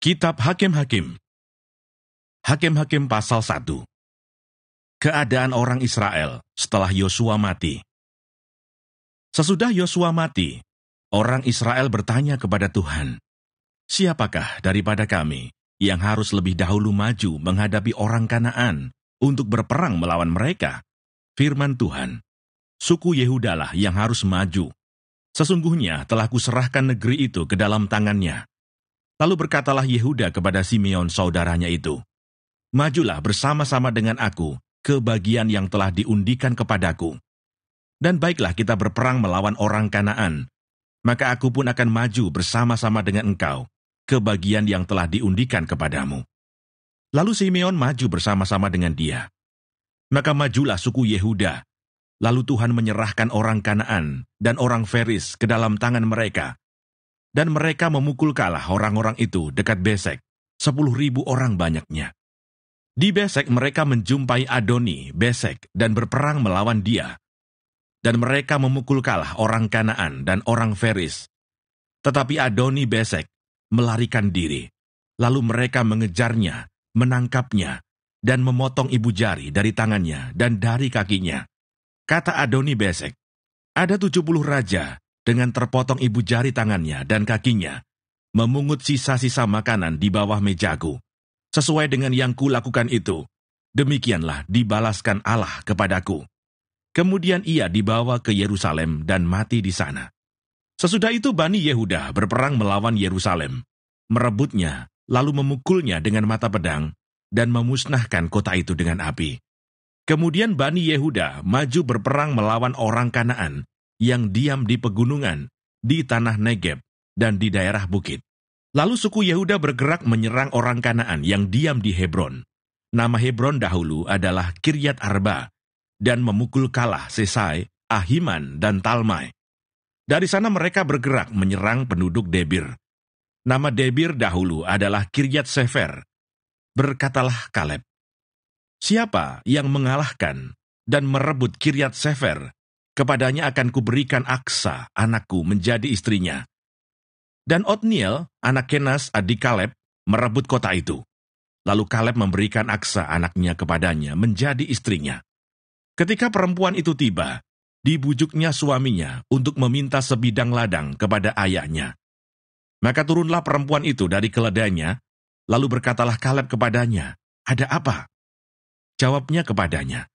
Kitab Hakim-Hakim. Hakim-Hakim pasal 1. Keadaan orang Israel setelah Yosua mati. Sesudah Yosua mati, orang Israel bertanya kepada Tuhan, "Siapakah daripada kami yang harus lebih dahulu maju menghadapi orang Kanaan untuk berperang melawan mereka?" Firman Tuhan, "Suku Yehudalah yang harus maju. Sesungguhnya telah kuserahkan negeri itu ke dalam tangannya." Lalu berkatalah Yehuda kepada Simeon saudaranya itu, "Majulah bersama-sama dengan aku ke bagian yang telah diundikan kepadaku. Dan baiklah kita berperang melawan orang Kanaan, maka aku pun akan maju bersama-sama dengan engkau ke bagian yang telah diundikan kepadamu." Lalu Simeon maju bersama-sama dengan dia. Maka majulah suku Yehuda, lalu Tuhan menyerahkan orang Kanaan dan orang Feris ke dalam tangan mereka. Dan mereka memukul kalah orang-orang itu dekat Besek, 10.000 orang banyaknya. Di Besek mereka menjumpai Adoni, Besek, dan berperang melawan dia. Dan mereka memukul kalah orang Kanaan dan orang Feris. Tetapi Adoni Besek melarikan diri. Lalu mereka mengejarnya, menangkapnya, dan memotong ibu jari dari tangannya dan dari kakinya. Kata Adoni Besek, "Ada 70 raja dengan terpotong ibu jari tangannya dan kakinya, memungut sisa-sisa makanan di bawah mejaku. Sesuai dengan yang kulakukan itu, demikianlah dibalaskan Allah kepadaku." Kemudian ia dibawa ke Yerusalem dan mati di sana. Sesudah itu Bani Yehuda berperang melawan Yerusalem, merebutnya, lalu memukulnya dengan mata pedang, dan memusnahkan kota itu dengan api. Kemudian Bani Yehuda maju berperang melawan orang Kanaan, yang diam di pegunungan, di tanah Negeb, dan di daerah bukit. Lalu suku Yehuda bergerak menyerang orang Kanaan yang diam di Hebron. Nama Hebron dahulu adalah Kiryat Arba, dan memukul kalah Sesai, Ahiman, dan Talmai. Dari sana mereka bergerak menyerang penduduk Debir. Nama Debir dahulu adalah Kiryat Sefer. Berkatalah Kaleb, "Siapa yang mengalahkan dan merebut Kiryat Sefer, kepadanya akan kuberikan Aksa, anakku, menjadi istrinya." Dan Otniel, anak Kenas, adik Kaleb, merebut kota itu. Lalu Kaleb memberikan Aksa, anaknya, kepadanya, menjadi istrinya. Ketika perempuan itu tiba, dibujuknya suaminya untuk meminta sebidang ladang kepada ayahnya. Maka turunlah perempuan itu dari keledainya, lalu berkatalah Kaleb kepadanya, "Ada apa?" Jawabnya kepadanya,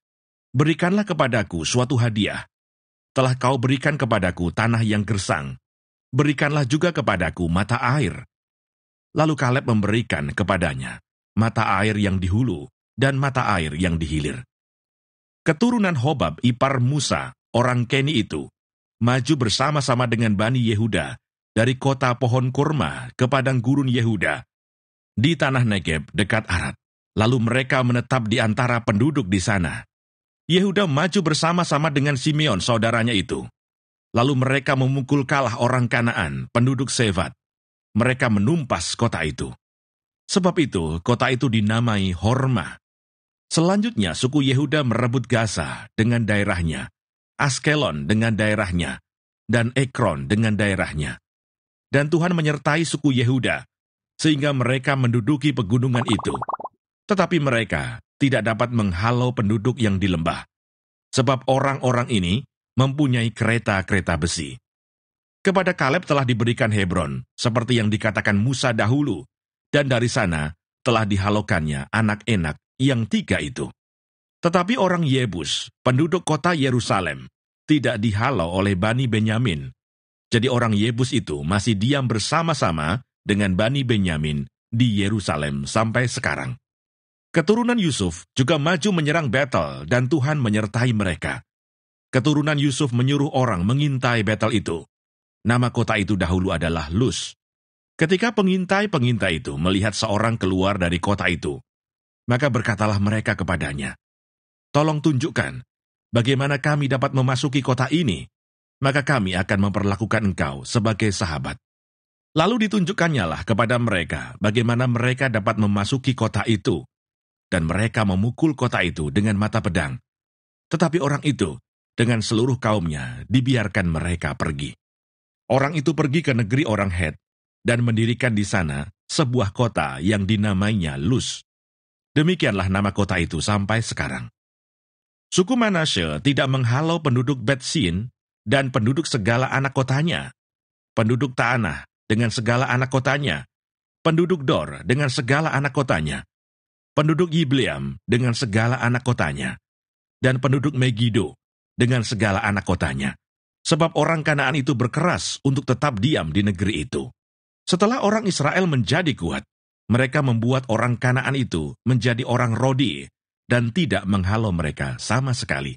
"Berikanlah kepadaku suatu hadiah. Telah kau berikan kepadaku tanah yang gersang, berikanlah juga kepadaku mata air." Lalu Kaleb memberikan kepadanya mata air yang di hulu dan mata air yang di hilir. Keturunan Hobab ipar Musa, orang Keni itu, maju bersama-sama dengan Bani Yehuda dari kota pohon kurma ke padang gurun Yehuda, di tanah Negeb dekat Arad. Lalu mereka menetap di antara penduduk di sana. Yehuda maju bersama-sama dengan Simeon saudaranya itu. Lalu mereka memukul kalah orang Kanaan, penduduk Sevat. Mereka menumpas kota itu. Sebab itu, kota itu dinamai Hormah. Selanjutnya, suku Yehuda merebut Gaza dengan daerahnya, Askelon dengan daerahnya, dan Ekron dengan daerahnya. Dan Tuhan menyertai suku Yehuda, sehingga mereka menduduki pegunungan itu. Tetapi mereka tidak dapat menghalau penduduk yang di lembah, sebab orang-orang ini mempunyai kereta-kereta besi. Kepada Kaleb telah diberikan Hebron, seperti yang dikatakan Musa dahulu, dan dari sana telah dihalaukannya anak-enak yang 3 itu. Tetapi orang Yebus, penduduk kota Yerusalem, tidak dihalau oleh Bani Benyamin. Jadi orang Yebus itu masih diam bersama-sama dengan Bani Benyamin di Yerusalem sampai sekarang. Keturunan Yusuf juga maju menyerang Betel, dan Tuhan menyertai mereka. Keturunan Yusuf menyuruh orang mengintai Betel itu. Nama kota itu dahulu adalah Luz. Ketika pengintai-pengintai itu melihat seorang keluar dari kota itu, maka berkatalah mereka kepadanya, "Tolong tunjukkan, bagaimana kami dapat memasuki kota ini, maka kami akan memperlakukan engkau sebagai sahabat." Lalu ditunjukkannyalah kepada mereka bagaimana mereka dapat memasuki kota itu, dan mereka memukul kota itu dengan mata pedang. Tetapi orang itu, dengan seluruh kaumnya, dibiarkan mereka pergi. Orang itu pergi ke negeri orang Het, dan mendirikan di sana sebuah kota yang dinamainya Luz. Demikianlah nama kota itu sampai sekarang. Suku Manasye tidak menghalau penduduk Bet-Sin dan penduduk segala anak kotanya, penduduk Ta'anah dengan segala anak kotanya, penduduk Dor dengan segala anak kotanya, penduduk Yibleam dengan segala anak kotanya, dan penduduk Megido dengan segala anak kotanya. Sebab orang Kanaan itu berkeras untuk tetap diam di negeri itu. Setelah orang Israel menjadi kuat, mereka membuat orang Kanaan itu menjadi orang Rodi dan tidak menghalau mereka sama sekali.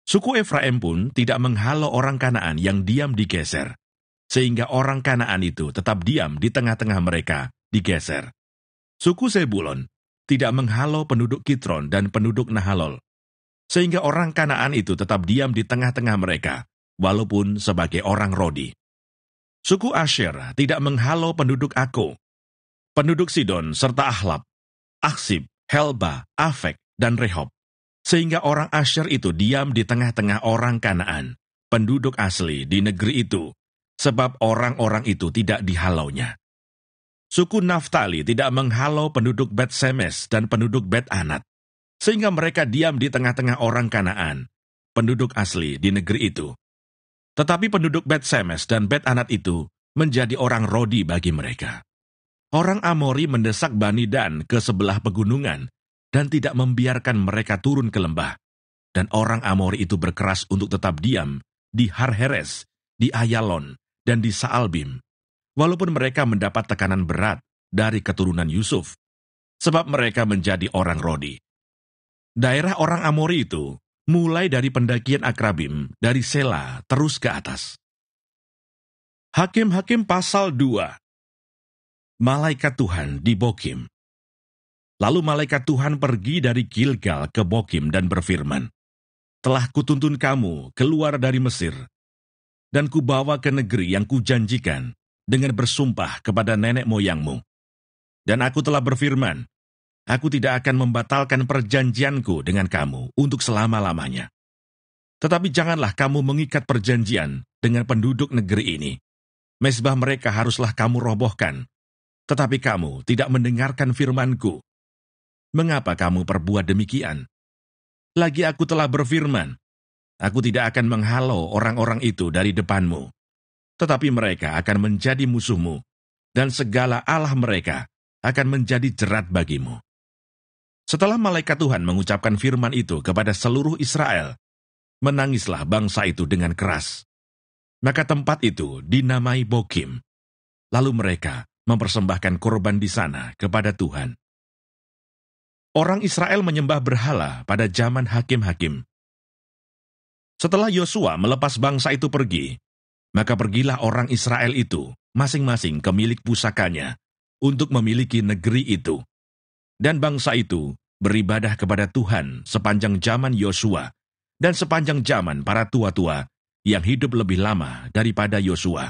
Suku Efraim pun tidak menghalau orang Kanaan yang diam di Geser, sehingga orang Kanaan itu tetap diam di tengah-tengah mereka di Geser. Suku Zebulon tidak menghalau penduduk Kitron dan penduduk Nahalol, sehingga orang Kanaan itu tetap diam di tengah-tengah mereka, walaupun sebagai orang Rodi. Suku Asher tidak menghalau penduduk Ako, penduduk Sidon serta Ahlab, Aksib, Helba, Afek, dan Rehob, sehingga orang Asher itu diam di tengah-tengah orang Kanaan, penduduk asli di negeri itu, sebab orang-orang itu tidak dihalaunya. Suku Naftali tidak menghalau penduduk Bet-Semes dan penduduk Bet-Anat, sehingga mereka diam di tengah-tengah orang Kanaan, penduduk asli di negeri itu. Tetapi penduduk Bet-Semes dan Bet-Anat itu menjadi orang Rodi bagi mereka. Orang Amori mendesak Bani Dan ke sebelah pegunungan dan tidak membiarkan mereka turun ke lembah. Dan orang Amori itu berkeras untuk tetap diam di Har-Heres, di Ayalon, dan di Saalbim, walaupun mereka mendapat tekanan berat dari keturunan Yusuf, sebab mereka menjadi orang Rodi. Daerah orang Amori itu mulai dari pendakian Akrabim, dari Sela terus ke atas. Hakim-Hakim pasal 2. Malaikat Tuhan di Bokim. Lalu malaikat Tuhan pergi dari Gilgal ke Bokim dan berfirman, "Telah kutuntun kamu keluar dari Mesir, dan kubawa ke negeri yang kujanjikan dengan bersumpah kepada nenek moyangmu. Dan aku telah berfirman, aku tidak akan membatalkan perjanjianku dengan kamu untuk selama-lamanya. Tetapi janganlah kamu mengikat perjanjian dengan penduduk negeri ini. Mezbah mereka haruslah kamu robohkan, tetapi kamu tidak mendengarkan firmanku. Mengapa kamu perbuat demikian? Lagi aku telah berfirman, aku tidak akan menghalau orang-orang itu dari depanmu, tetapi mereka akan menjadi musuhmu, dan segala Allah mereka akan menjadi jerat bagimu." Setelah malaikat Tuhan mengucapkan firman itu kepada seluruh Israel, menangislah bangsa itu dengan keras. Maka tempat itu dinamai Bokim. Lalu mereka mempersembahkan korban di sana kepada Tuhan. Orang Israel menyembah berhala pada zaman hakim-hakim. Setelah Yosua melepas bangsa itu pergi, maka pergilah orang Israel itu masing-masing ke milik pusakanya untuk memiliki negeri itu. Dan bangsa itu beribadah kepada Tuhan sepanjang zaman Yosua dan sepanjang zaman para tua-tua yang hidup lebih lama daripada Yosua,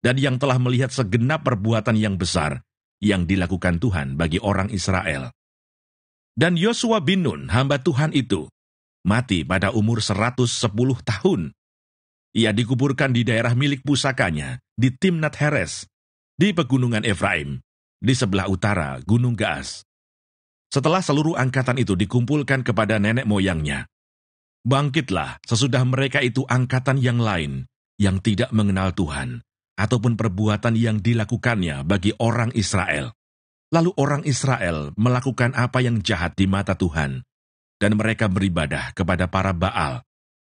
dan yang telah melihat segenap perbuatan yang besar yang dilakukan Tuhan bagi orang Israel. Dan Yosua bin Nun, hamba Tuhan itu, mati pada umur 110 tahun. Ia dikuburkan di daerah milik pusakanya di Timnat Heres, di pegunungan Efraim, di sebelah utara Gunung Gaas. Setelah seluruh angkatan itu dikumpulkan kepada nenek moyangnya, bangkitlah sesudah mereka itu angkatan yang lain yang tidak mengenal Tuhan, ataupun perbuatan yang dilakukannya bagi orang Israel. Lalu orang Israel melakukan apa yang jahat di mata Tuhan, dan mereka beribadah kepada para Baal.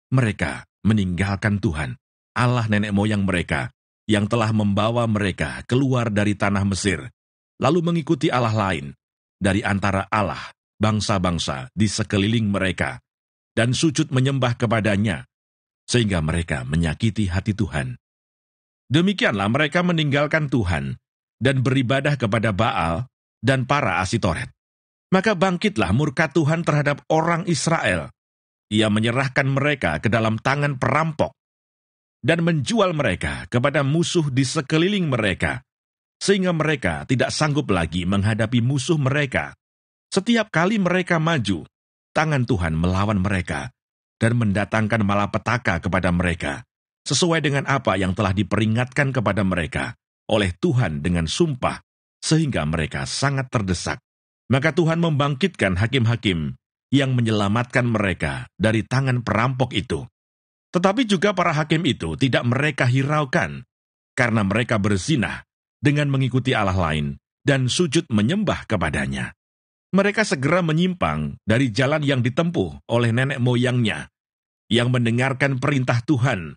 Mereka meninggalkan Tuhan, Allah nenek moyang mereka, yang telah membawa mereka keluar dari tanah Mesir, lalu mengikuti Allah lain dari antara Allah bangsa-bangsa di sekeliling mereka, dan sujud menyembah kepadanya, sehingga mereka menyakiti hati Tuhan. Demikianlah mereka meninggalkan Tuhan, dan beribadah kepada Baal dan para Asitoret. Maka bangkitlah murka Tuhan terhadap orang Israel. Ia menyerahkan mereka ke dalam tangan perampok, dan menjual mereka kepada musuh di sekeliling mereka, sehingga mereka tidak sanggup lagi menghadapi musuh mereka. Setiap kali mereka maju, tangan Tuhan melawan mereka, dan mendatangkan malapetaka kepada mereka, sesuai dengan apa yang telah diperingatkan kepada mereka oleh Tuhan dengan sumpah sehingga mereka sangat terdesak. Maka Tuhan membangkitkan hakim-hakim yang menyelamatkan mereka dari tangan perampok itu. Tetapi juga para hakim itu tidak mereka hiraukan, karena mereka berzinah dengan mengikuti Allah lain dan sujud menyembah kepadanya. Mereka segera menyimpang dari jalan yang ditempuh oleh nenek moyangnya, yang mendengarkan perintah Tuhan.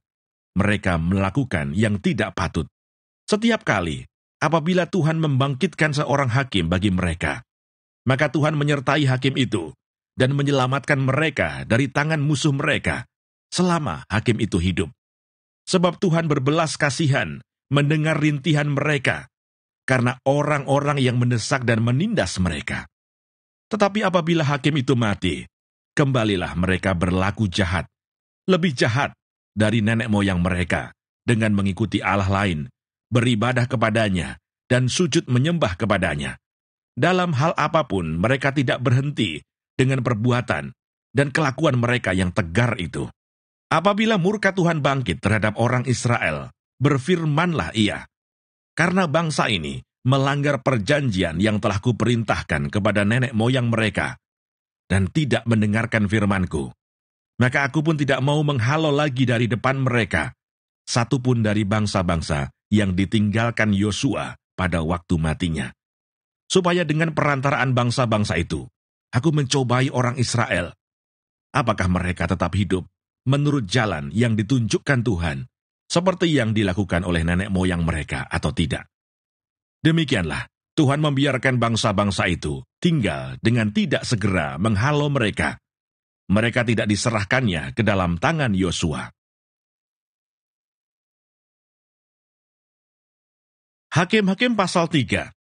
Mereka melakukan yang tidak patut. Setiap kali apabila Tuhan membangkitkan seorang hakim bagi mereka, maka Tuhan menyertai hakim itu dan menyelamatkan mereka dari tangan musuh mereka selama hakim itu hidup. Sebab Tuhan berbelas kasihan mendengar rintihan mereka karena orang-orang yang mendesak dan menindas mereka. Tetapi apabila hakim itu mati, kembalilah mereka berlaku jahat, lebih jahat dari nenek moyang mereka, dengan mengikuti Allah lain, beribadah kepadanya, dan sujud menyembah kepadanya. Dalam hal apapun mereka tidak berhenti dengan perbuatan dan kelakuan mereka yang tegar itu. Apabila murka Tuhan bangkit terhadap orang Israel, berfirmanlah Ia, karena bangsa ini melanggar perjanjian yang telah kuperintahkan kepada nenek moyang mereka, dan tidak mendengarkan firman-Ku. Maka aku pun tidak mau menghalau lagi dari depan mereka satupun dari bangsa-bangsa yang ditinggalkan Yosua pada waktu matinya. Supaya dengan perantaraan bangsa-bangsa itu, aku mencobai orang Israel. Apakah mereka tetap hidup menurut jalan yang ditunjukkan Tuhan, seperti yang dilakukan oleh nenek moyang mereka atau tidak? Demikianlah, Tuhan membiarkan bangsa-bangsa itu tinggal dengan tidak segera menghalau mereka. Mereka tidak diserahkannya ke dalam tangan Yosua. Hakim-hakim pasal 3.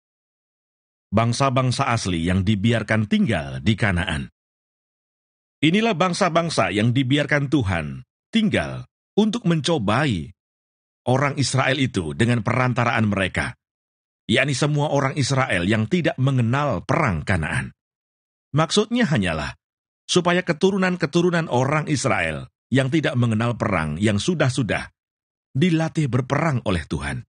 Bangsa-bangsa asli yang dibiarkan tinggal di Kanaan. Inilah bangsa-bangsa yang dibiarkan Tuhan tinggal untuk mencobai orang Israel itu dengan perantaraan mereka, yakni semua orang Israel yang tidak mengenal perang Kanaan. Maksudnya hanyalah supaya keturunan-keturunan orang Israel yang tidak mengenal perang yang sudah-sudah dilatih berperang oleh Tuhan.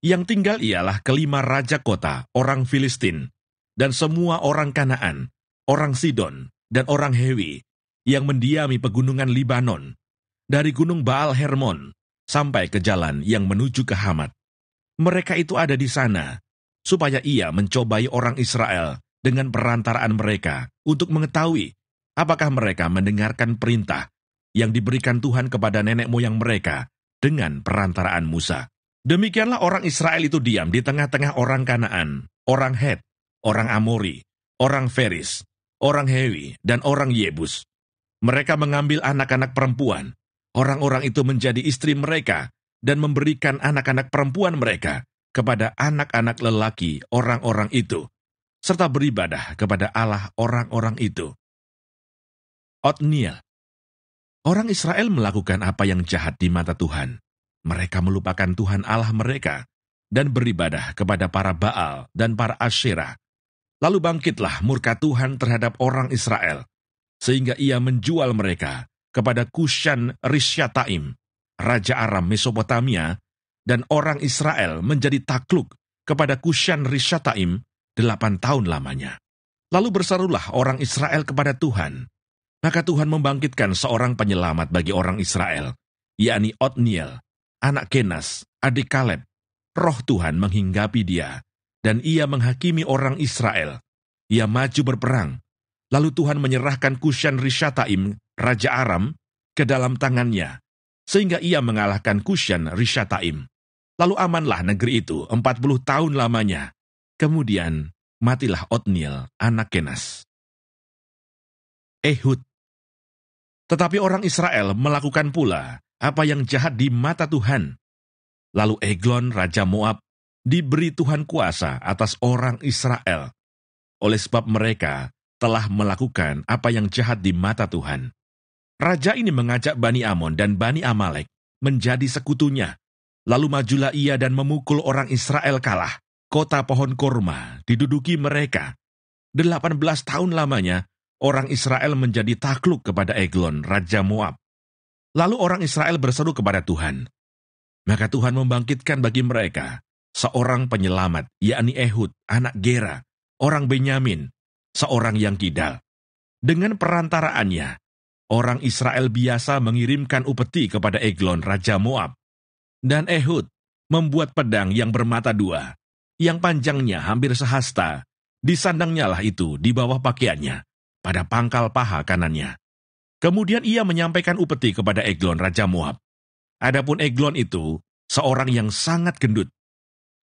Yang tinggal ialah kelima raja kota orang Filistin dan semua orang Kanaan, orang Sidon, dan orang Hewi yang mendiami pegunungan Libanon, dari gunung Baal Hermon sampai ke jalan yang menuju ke Hamat. Mereka itu ada di sana, supaya ia mencobai orang Israel dengan perantaraan mereka untuk mengetahui apakah mereka mendengarkan perintah yang diberikan Tuhan kepada nenek moyang mereka dengan perantaraan Musa. Demikianlah orang Israel itu diam di tengah-tengah orang Kanaan, orang Het, orang Amori, orang Feris, orang Hewi, dan orang Yebus. Mereka mengambil anak-anak perempuan. Orang-orang itu menjadi istri mereka dan memberikan anak-anak perempuan mereka kepada anak-anak lelaki orang-orang itu, serta beribadah kepada Allah orang-orang itu. Otniel. Orang Israel melakukan apa yang jahat di mata Tuhan. Mereka melupakan Tuhan Allah mereka dan beribadah kepada para Baal dan para Asyerah. Lalu bangkitlah murka Tuhan terhadap orang Israel, sehingga ia menjual mereka kepada Kushan Rishyataim, Raja Aram Mesopotamia, dan orang Israel menjadi takluk kepada Kushan Rishyataim 8 tahun lamanya. Lalu berserulah orang Israel kepada Tuhan. Maka Tuhan membangkitkan seorang penyelamat bagi orang Israel, yakni Otniel, anak Kenas, adik Kaleb. Roh Tuhan menghinggapi dia, dan ia menghakimi orang Israel. Ia maju berperang. Lalu Tuhan menyerahkan Kushan Rishyataim, Raja Aram, ke dalam tangannya, sehingga ia mengalahkan Kushan Rishyataim. Lalu amanlah negeri itu 40 tahun lamanya. Kemudian matilah Otniel, anak Kenas. Ehud. Tetapi orang Israel melakukan pula apa yang jahat di mata Tuhan. Lalu Eglon, Raja Moab, diberi Tuhan kuasa atas orang Israel, oleh sebab mereka telah melakukan apa yang jahat di mata Tuhan. Raja ini mengajak Bani Amon dan Bani Amalek menjadi sekutunya. Lalu majulah ia dan memukul orang Israel kalah. Kota pohon korma diduduki mereka. 18 tahun lamanya, orang Israel menjadi takluk kepada Eglon, Raja Moab. Lalu orang Israel berseru kepada Tuhan. Maka Tuhan membangkitkan bagi mereka seorang penyelamat, yakni Ehud, anak Gera, orang Benyamin, seorang yang kidal. Dengan perantaraannya, orang Israel biasa mengirimkan upeti kepada Eglon, Raja Moab. Dan Ehud membuat pedang yang bermata dua, yang panjangnya hampir sehasta, disandangnya lah itu di bawah pakaiannya, pada pangkal paha kanannya. Kemudian ia menyampaikan upeti kepada Eglon, Raja Moab. Adapun Eglon itu seorang yang sangat gendut.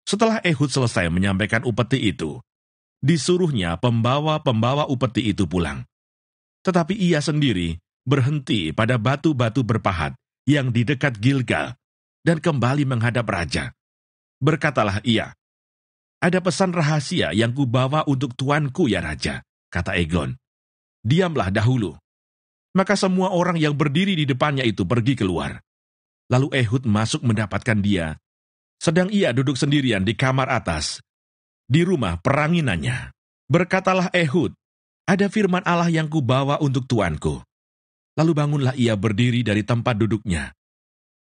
Setelah Ehud selesai menyampaikan upeti itu, disuruhnya pembawa-pembawa upeti itu pulang. Tetapi ia sendiri berhenti pada batu-batu berpahat yang di dekat Gilgal dan kembali menghadap raja. Berkatalah ia, "Ada pesan rahasia yang kubawa untuk tuanku ya raja," kata Eglon. "Diamlah dahulu." Maka semua orang yang berdiri di depannya itu pergi keluar. Lalu Ehud masuk mendapatkan dia, sedang ia duduk sendirian di kamar atas, di rumah peranginannya. Berkatalah Ehud, "Ada firman Allah yang kubawa untuk tuanku." Lalu bangunlah ia berdiri dari tempat duduknya.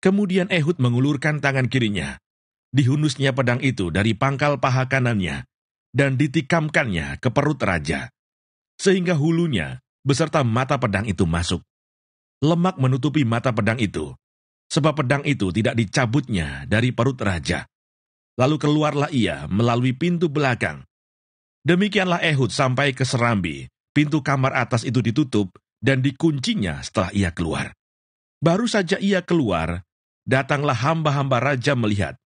Kemudian Ehud mengulurkan tangan kirinya. Dihunusnya pedang itu dari pangkal paha kanannya, dan ditikamkannya ke perut raja, sehingga hulunya beserta mata pedang itu masuk. Lemak menutupi mata pedang itu, sebab pedang itu tidak dicabutnya dari perut raja. Lalu keluarlah ia melalui pintu belakang. Demikianlah Ehud sampai ke serambi. Pintu kamar atas itu ditutup dan dikuncinya setelah ia keluar. Baru saja ia keluar, datanglah hamba-hamba raja melihat.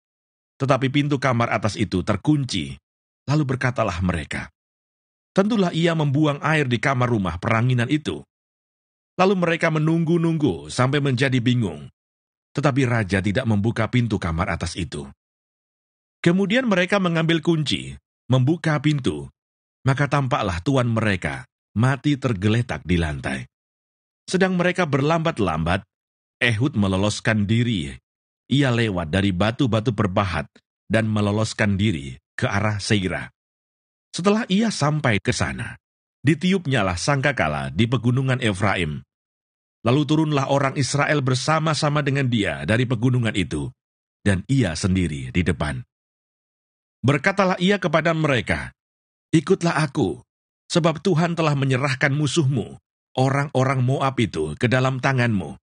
Tetapi pintu kamar atas itu terkunci. Lalu berkatalah mereka, "Tentulah ia membuang air di kamar rumah peranginan itu." Lalu mereka menunggu-nunggu sampai menjadi bingung. Tetapi raja tidak membuka pintu kamar atas itu. Kemudian mereka mengambil kunci, membuka pintu, maka tampaklah tuan mereka mati tergeletak di lantai. Sedang mereka berlambat-lambat, Ehud meloloskan diri. Ia lewat dari batu-batu berpahat dan meloloskan diri ke arah Seira. Setelah ia sampai ke sana, ditiupnyalah sangkakala di pegunungan Efraim. Lalu turunlah orang Israel bersama-sama dengan dia dari pegunungan itu, dan ia sendiri di depan. Berkatalah ia kepada mereka, "Ikutlah aku, sebab Tuhan telah menyerahkan musuhmu, orang-orang Moab itu, ke dalam tanganmu."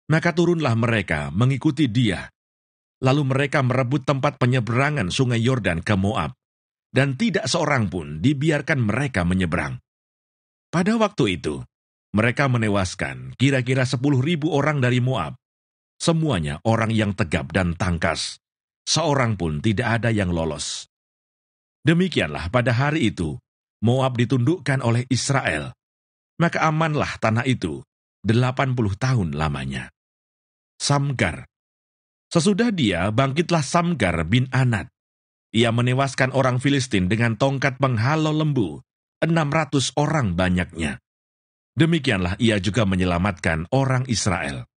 Maka turunlah mereka mengikuti dia. Lalu mereka merebut tempat penyeberangan sungai Yordan ke Moab, dan tidak seorang pun dibiarkan mereka menyeberang. Pada waktu itu, mereka menewaskan kira-kira 10.000 orang dari Moab. Semuanya orang yang tegap dan tangkas. Seorang pun tidak ada yang lolos. Demikianlah pada hari itu, Moab ditundukkan oleh Israel. Maka amanlah tanah itu 80 tahun lamanya. Samgar. Sesudah dia, bangkitlah Samgar bin Anat. Ia menewaskan orang Filistin dengan tongkat penghalau lembu, 600 orang banyaknya. Demikianlah ia juga menyelamatkan orang Israel.